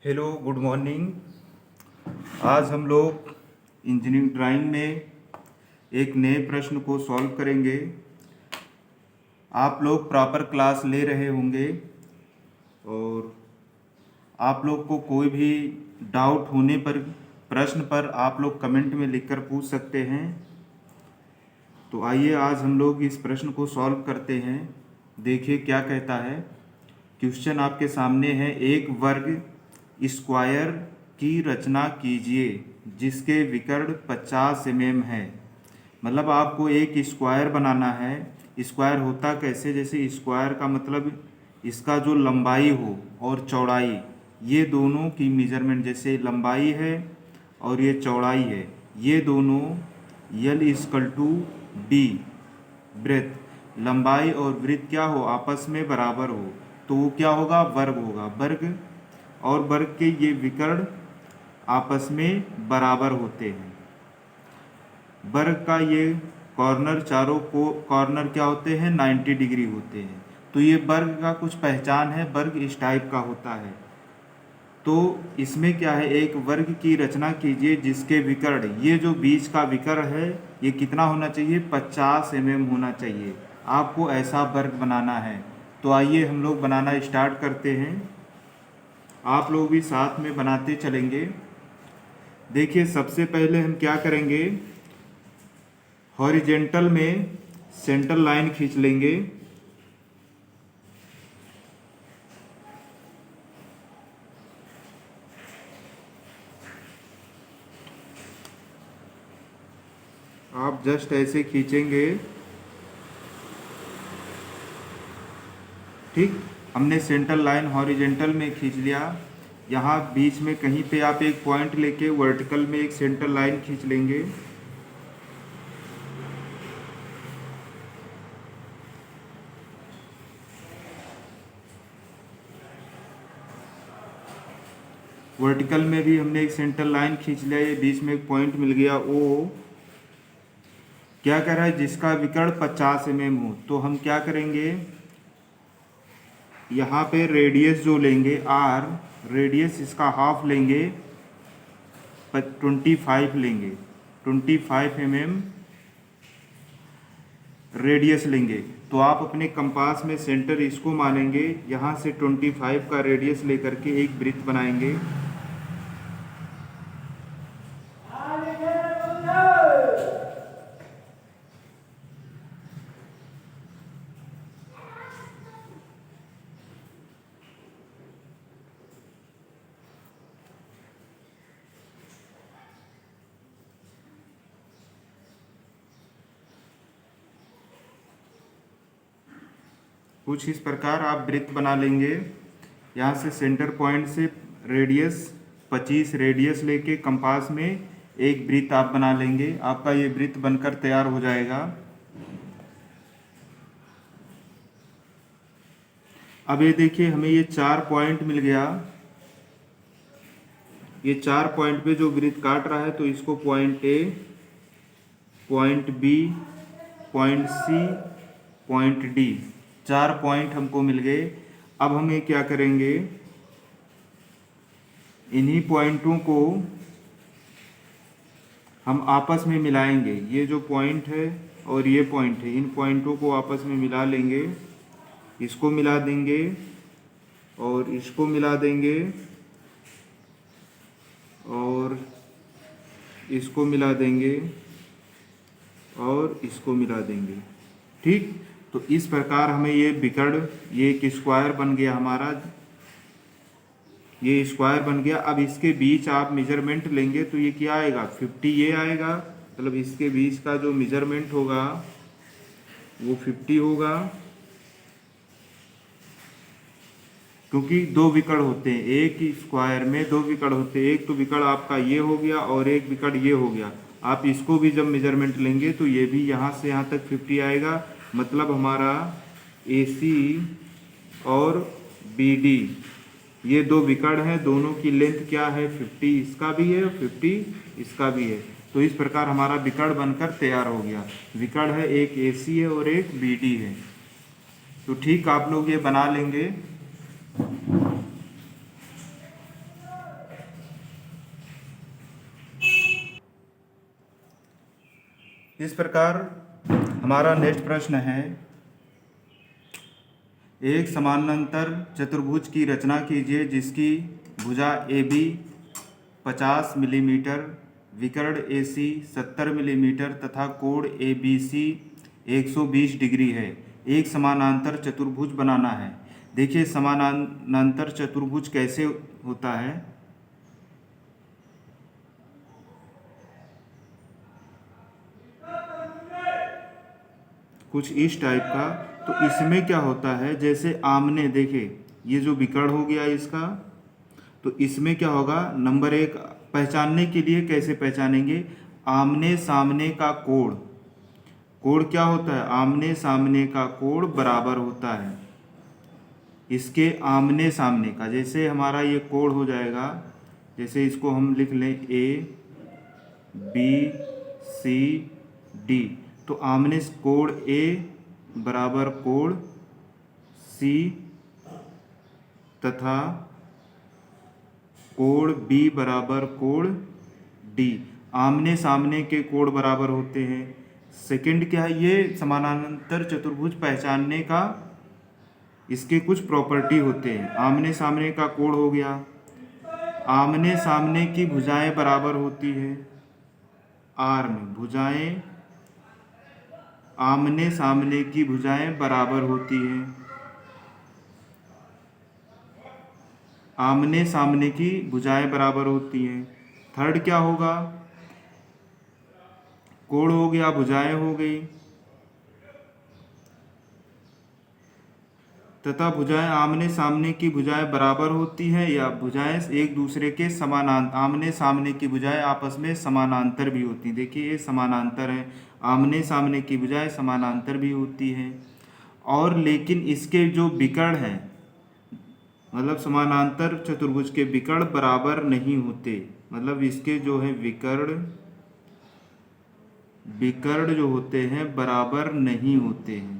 Hello, good morning. आज हम लोग इंजीनियरिंग ड्राइंग में एक नए प्रश्न को सॉल्व करेंगे। आप लोग प्रॉपर क्लास ले रहे होंगे और आप लोग को कोई भी डाउट होने पर प्रश्न पर आप लोग कमेंट में लिखकर पूछ सकते हैं। तो आइए आज हम लोग इस प्रश्न को सॉल्व करते हैं। देखिए क्या कहता है। क्वेश्चन आपके सामने है, एक वर्ग स्क्वायर की रचना कीजिए जिसके विकर्ण 50 mm है। मतलब आपको एक स्क्वायर बनाना है। स्क्वायर होता कैसे, जैसे स्क्वायर का मतलब इसका जो लंबाई हो और चौड़ाई, ये दोनों की मेजरमेंट, जैसे लंबाई है और ये चौड़ाई है, ये दोनों यल इजकल टू बी, वृत्त लंबाई और वृत्त क्या हो, आपस में बराबर हो, तो वो क्या होगा, वर्ग होगा। वर्ग और वर्ग के ये विकर्ण आपस में बराबर होते हैं। वर्ग का ये कॉर्नर, चारों को कॉर्नर क्या होते हैं, 90 डिग्री होते हैं। तो ये वर्ग का कुछ पहचान है, वर्ग इस टाइप का होता है। तो इसमें क्या है, एक वर्ग की रचना कीजिए जिसके विकर्ण, ये जो बीच का विकर्ण है ये कितना होना चाहिए, 50 mm होना चाहिए। आपको ऐसा वर्ग बनाना है। तो आइए हम लोग बनाना स्टार्ट करते हैं। आप लोग भी साथ में बनाते चलेंगे। देखिए सबसे पहले हम क्या करेंगे, हॉरिजेंटल में सेंटर लाइन खींच लेंगे। आप जस्ट ऐसे खींचेंगे, ठीक। हमने सेंटर लाइन हॉरिजेंटल में खींच लिया। यहाँ बीच में कहीं पे आप एक पॉइंट लेके वर्टिकल में एक सेंटर लाइन खींच लेंगे। वर्टिकल में भी हमने एक सेंटर लाइन खींच लिया, ये बीच में एक पॉइंट मिल गया। ओ क्या कह रहा है, जिसका विकर्ण 50 mm हो। तो हम क्या करेंगे, यहाँ पे रेडियस जो लेंगे आर, रेडियस इसका हाफ लेंगे, 25 लेंगे, 25 mm रेडियस लेंगे। तो आप अपने कंपास में सेंटर इसको मानेंगे, यहाँ से 25 का रेडियस लेकर के एक वृत्त बनाएंगे। कुछ इस प्रकार आप वृत्त बना लेंगे। यहाँ से सेंटर पॉइंट से रेडियस 25 रेडियस लेके कंपास में एक वृत्त आप बना लेंगे। आपका ये वृत्त बनकर तैयार हो जाएगा। अब ये देखिए, हमें ये 4 पॉइंट मिल गया। ये 4 पॉइंट पे जो वृत्त काट रहा है, तो इसको point A, point B, point C, point D, 4 point हमको मिल गए। अब हमें क्या करेंगे, इन्हीं पॉइंटों को हम आपस में मिलाएंगे। ये जो पॉइंट है और ये पॉइंट है, इन पॉइंटों को आपस में मिला लेंगे। इसको मिला देंगे और इसको मिला देंगे और इसको मिला देंगे और इसको मिला देंगे, ठीक। तो इस प्रकार हमें ये विकर्ण, ये एक स्क्वायर बन गया हमारा, ये स्क्वायर बन गया। अब इसके बीच आप मेजरमेंट लेंगे तो ये क्या आएगा, 50 ये आएगा। मतलब इसके बीच का जो मेजरमेंट होगा वो 50 होगा, क्योंकि दो विकर्ण होते हैं, एक ही स्क्वायर में दो विकर्ण होते हैं। एक तो विकर्ण आपका ये हो गया और एक विकर्ण ये हो गया। आप इसको भी जब मेजरमेंट लेंगे तो ये भी यहाँ से यहाँ तक 50 आएगा। मतलब हमारा AC और BD ये दो विकर्ण हैं, दोनों की लेंथ क्या है, 50 इसका भी है और 50 इसका भी है। तो इस प्रकार हमारा विकर्ण बनकर तैयार हो गया। विकर्ण है, एक AC है और एक BD है। तो ठीक, आप लोग ये बना लेंगे। इस प्रकार हमारा नेक्स्ट प्रश्न है, एक समानांतर चतुर्भुज की रचना कीजिए जिसकी भुजा AB 50 मिलीमीटर, विकर्ण AC 70 मिलीमीटर तथा कोण ABC 120 डिग्री है। एक समानांतर चतुर्भुज बनाना है। देखिए समानांतर चतुर्भुज कैसे होता है। कुछ इस टाइप का। तो इसमें क्या होता है, जैसे आमने, देखिए ये जो विकर्ण हो गया इसका, तो इसमें क्या होगा, नंबर एक पहचानने के लिए कैसे पहचानेंगे, आमने सामने का कोण, कोण क्या होता है, आमने सामने का कोण बराबर होता है इसके आमने सामने का। जैसे हमारा ये कोण हो जाएगा, जैसे इसको हम लिख लें ABCD, तो आमने कोण A बराबर कोण C तथा कोण B बराबर कोण D। आमने सामने के कोण बराबर होते हैं। सेकंड क्या है, ये समानांतर चतुर्भुज पहचानने का इसके कुछ प्रॉपर्टी होते हैं। आमने सामने का कोण हो गया, आमने सामने की भुजाएं बराबर होती है, आर में भुजाएं, आमने सामने की भुजाएं बराबर होती हैं, आमने सामने की भुजाएं बराबर होती हैं। थर्ड क्या होगा, कोण हो गया, भुजाएं हो गई, तथा भुजाएं, आमने सामने की भुजाएं बराबर होती हैं या भुजाएं एक दूसरे के समानांतर, आमने सामने की भुजाएं आपस में समानांतर भी होती हैं। देखिए ये समानांतर है, आमने सामने की भुजाएं समानांतर भी होती हैं। और लेकिन इसके जो विकर्ण हैं, मतलब समानांतर चतुर्भुज के विकर्ण बराबर नहीं होते, मतलब इसके जो है विकर्ण जो होते हैं बराबर नहीं होते हैं।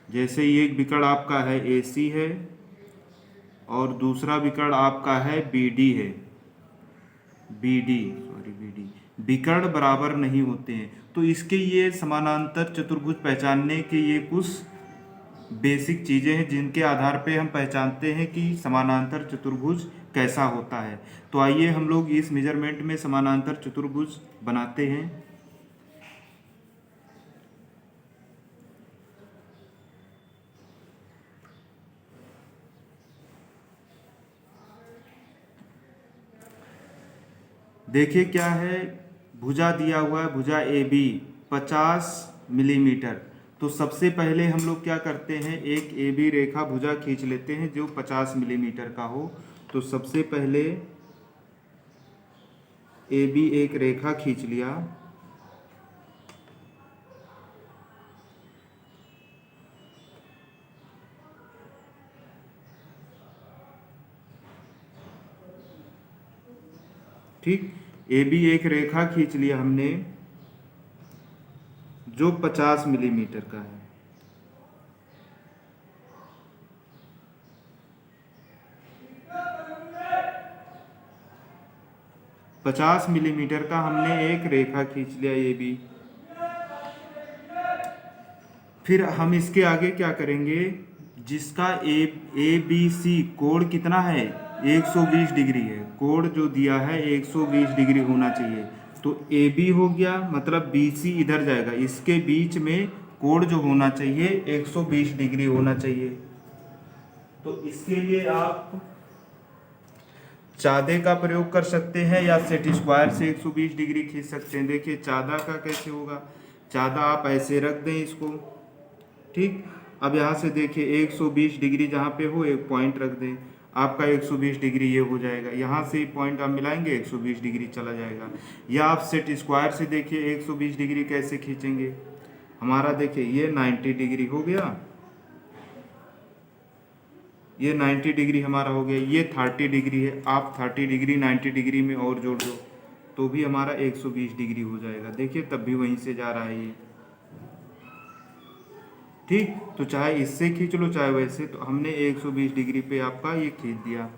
जैसे ये विकर्ण आपका है AC है और दूसरा विकर्ण आपका है BD है, BD विकर्ण बराबर नहीं होते हैं। तो इसके ये समानांतर चतुर्भुज पहचानने के ये कुछ बेसिक चीज़ें हैं जिनके आधार पे हम पहचानते हैं कि समानांतर चतुर्भुज कैसा होता है। तो आइए हम लोग इस मेजरमेंट में समानांतर चतुर्भुज बनाते हैं। देखिए क्या है, भुजा दिया हुआ है, भुजा AB 50 मिलीमीटर। तो सबसे पहले हम लोग क्या करते हैं, एक AB रेखा भुजा खींच लेते हैं जो 50 मिलीमीटर का हो। तो सबसे पहले AB एक रेखा खींच लिया, ठीक, AB एक रेखा खींच लिया हमने जो 50 मिलीमीटर का है। पचास मिलीमीटर का हमने एक रेखा खींच लिया AB। फिर हम इसके आगे क्या करेंगे, जिसका ABC कोण कितना है, 120 डिग्री है, कोण जो दिया है 120 डिग्री होना चाहिए। तो AB हो गया, मतलब BC इधर जाएगा, इसके बीच में कोण जो होना चाहिए 120 डिग्री होना चाहिए। तो इसके लिए आप चादे का प्रयोग कर सकते हैं या सेट स्क्वायर से 120 डिग्री खींच सकते हैं। देखिए चादा का कैसे होगा, चादा आप ऐसे रख दें इसको, ठीक। अब यहाँ से देखिए 120 डिग्री जहाँ पे हो एक पॉइंट रख दें, आपका 120 डिग्री ये हो जाएगा। यहाँ से पॉइंट आप मिलाएंगे 120 डिग्री चला जाएगा। या आप सेट स्क्वायर से देखिए 120 डिग्री कैसे खींचेंगे, हमारा देखिए ये 90 डिग्री हो गया, ये 90 डिग्री हमारा हो गया, ये 30 डिग्री है, आप 30 डिग्री 90 डिग्री में और जोड़ दो तो भी हमारा 120 डिग्री हो जाएगा। देखिए तब भी वहीं से जा रहा है ये, ठीक। तो चाहे इससे खींच लो चाहे वैसे, तो हमने 120 डिग्री पे आपका ये खींच दिया।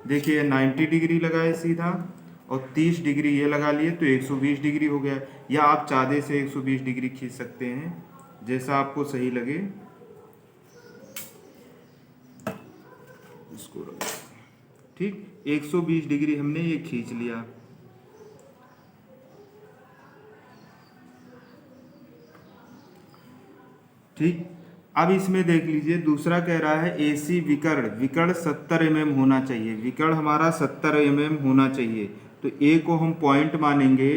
देखिए 90 डिग्री लगाए सीधा और 30 डिग्री ये लगा लिए तो 120 डिग्री हो गया। या आप चाँदे से 120 डिग्री खींच सकते हैं, जैसा आपको सही लगे। इसको ठीक 120 डिग्री हमने ये खींच लिया। ठीक, अब इसमें देख लीजिए दूसरा कह रहा है AC विकर्ण, विकर्ण 70 mm होना चाहिए, विकर्ण हमारा 70 mm होना चाहिए। तो A को हम पॉइंट मानेंगे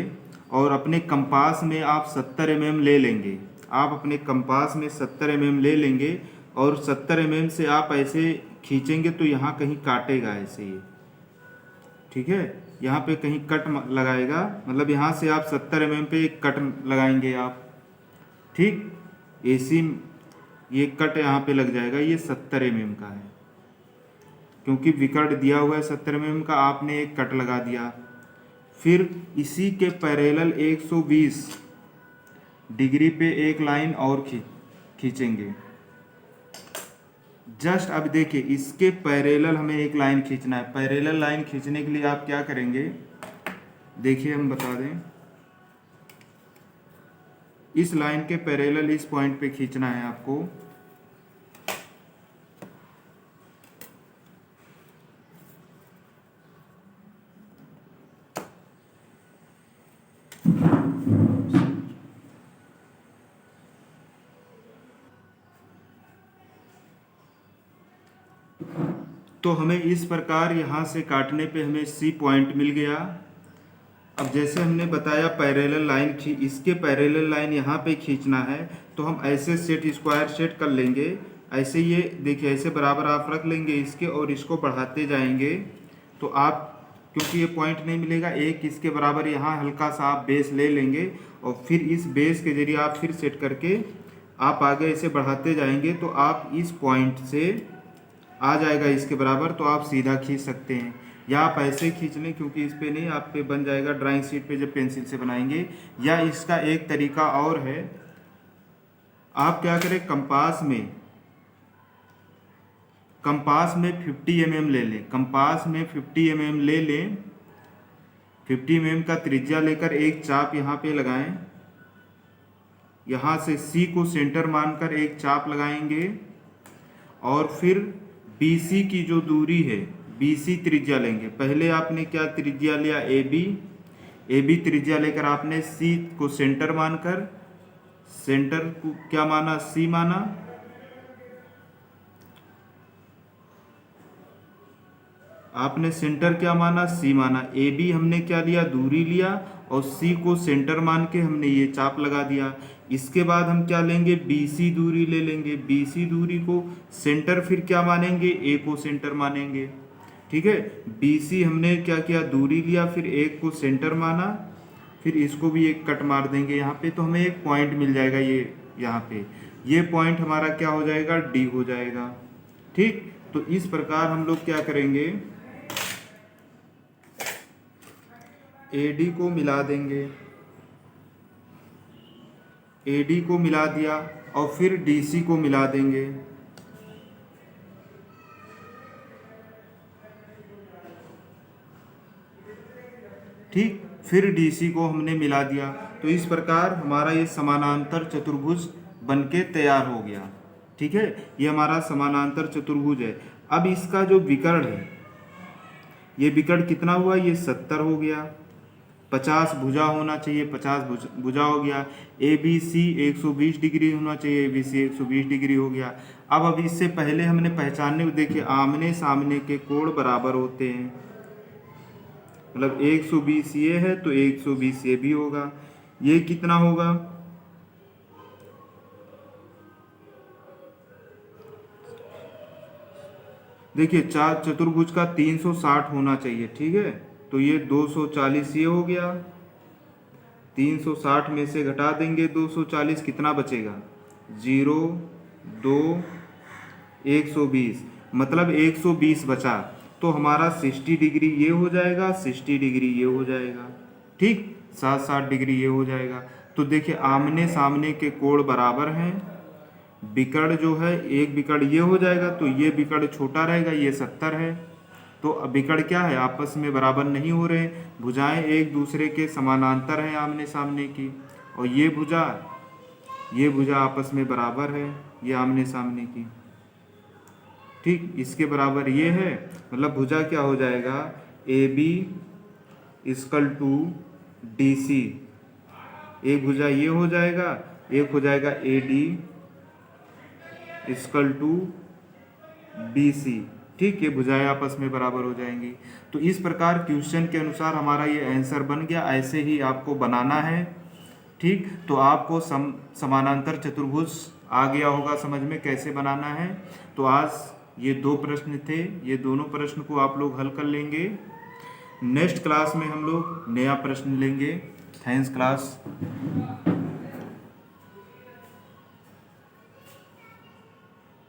और अपने कंपास में आप 70 mm ले लेंगे, आप अपने कंपास में 70 mm ले लेंगे और 70 mm से आप ऐसे खींचेंगे तो यहाँ कहीं काटेगा ऐसे ये, ठीक है, यहाँ पे कहीं कट लगाएगा, मतलब यहाँ से आप 70 mm पे एक कट लगाएंगे आप, ठीक। AC ये कट यहाँ पे लग जाएगा, ये 70 mm का है, क्योंकि विकर्ण दिया हुआ है 70 mm का, आपने एक कट लगा दिया। फिर इसी के पैरेलल 120 डिग्री पे एक लाइन और खींचेंगे। जस्ट अब देखिए इसके पैरेलल हमें एक लाइन खींचना है। पैरेलल लाइन खींचने के लिए आप क्या करेंगे, देखिए हम बता दें, इस लाइन के पैरेलल इस पॉइंट पे खींचना है आपको। तो हमें इस प्रकार यहाँ से काटने पे हमें C पॉइंट मिल गया। अब जैसे हमने बताया पैरेलल लाइन इसके पैरेलल लाइन यहाँ पे खींचना है, तो हम ऐसे सेट स्क्वायर सेट कर लेंगे। ऐसे ये देखिए ऐसे बराबर आप रख लेंगे इसके और इसको बढ़ाते जाएंगे तो आप, क्योंकि ये पॉइंट नहीं मिलेगा, एक इसके बराबर यहाँ हल्का सा आप बेस ले लेंगे और फिर इस बेस के जरिए आप फिर सेट करके आप आगे ऐसे बढ़ाते जाएंगे तो आप इस पॉइंट से आ जाएगा इसके बराबर, तो आप सीधा खींच सकते हैं। या आप ऐसे खींच लें, क्योंकि इस पे नहीं, आप पे बन जाएगा ड्राइंग शीट पे जब पेंसिल से बनाएंगे। या इसका एक तरीका और है, आप क्या करें, कंपास में 50 mm ले लें, कंपास में 50 mm ले लें, 50 mm का त्रिज्या लेकर एक चाप यहाँ पे लगाएं, यहाँ से C को सेंटर मानकर एक चाप लगाएंगे और फिर BC की जो दूरी है BC त्रिज्या लेंगे। पहले आपने क्या त्रिज्या लिया, AB त्रिज्या लेकर आपने C को सेंटर मानकर, सेंटर को क्या माना, C माना, आपने सेंटर क्या माना, C माना। AB हमने क्या लिया, दूरी लिया और C को सेंटर मान के हमने ये चाप लगा दिया। इसके बाद हम क्या लेंगे, BC दूरी ले लेंगे, BC दूरी को सेंटर फिर क्या मानेंगे, A को सेंटर मानेंगे, ठीक है। BC हमने क्या किया, दूरी लिया, फिर एक को सेंटर माना, फिर इसको भी एक कट मार देंगे यहाँ पे, तो हमें एक पॉइंट मिल जाएगा ये यहाँ पे, ये पॉइंट हमारा क्या हो जाएगा, D हो जाएगा, ठीक। तो इस प्रकार हम लोग क्या करेंगे, AD को मिला देंगे, AD को मिला दिया और फिर DC को मिला देंगे, ठीक। फिर DC को हमने मिला दिया। तो इस प्रकार हमारा ये समानांतर चतुर्भुज बनके तैयार हो गया, ठीक है। ये हमारा समानांतर चतुर्भुज है। अब इसका जो विकर्ण है, ये विकर्ण कितना हुआ, ये 70 हो गया। 50 भुजा होना चाहिए, 50 भुजा हो गया। ABC 120 डिग्री होना चाहिए, ABC 120 डिग्री हो गया। अब इससे पहले हमने पहचानने को देखिए, आमने सामने के कोण बराबर होते हैं, मतलब 120 ये है तो 120 ये भी होगा। ये कितना होगा, देखिए चार चतुर्भुज का 360 होना चाहिए, ठीक है। तो ये 240 ये हो गया, 360 में से घटा देंगे 240, कितना बचेगा, 0 2 120, मतलब 120 बचा। तो हमारा 60 डिग्री ये हो जाएगा, 60 डिग्री ये हो जाएगा, ठीक, 60 डिग्री ये हो जाएगा। तो देखिए आमने सामने के कोण बराबर हैं। विकर्ण जो है, एक विकर्ण ये हो जाएगा तो ये विकर्ण छोटा रहेगा, ये 70 है, तो विकर्ण क्या है, आपस में बराबर नहीं हो रहे, भुजाएं एक दूसरे के समानांतर हैं आमने सामने की, और ये भुजा आपस में बराबर है, ये आमने सामने की। ठीक, इसके बराबर ये है, मतलब भुजा क्या हो जाएगा, A B equal to D C. एक भुजा ये हो जाएगा, एक हो जाएगा A D equal to B C. ठीक, ये भुजाएं आपस में बराबर हो जाएंगी। तो इस प्रकार क्वेश्चन के अनुसार हमारा ये आंसर बन गया। ऐसे ही आपको बनाना है। ठीक, तो आपको समानांतर चतुर्भुज आ गया होगा समझ में कैसे बनाना है। तो आज ये 2 प्रश्न थे, ये दोनों प्रश्न को आप लोग हल कर लेंगे। नेक्स्ट क्लास में हम लोग नया प्रश्न लेंगे। Thanks class.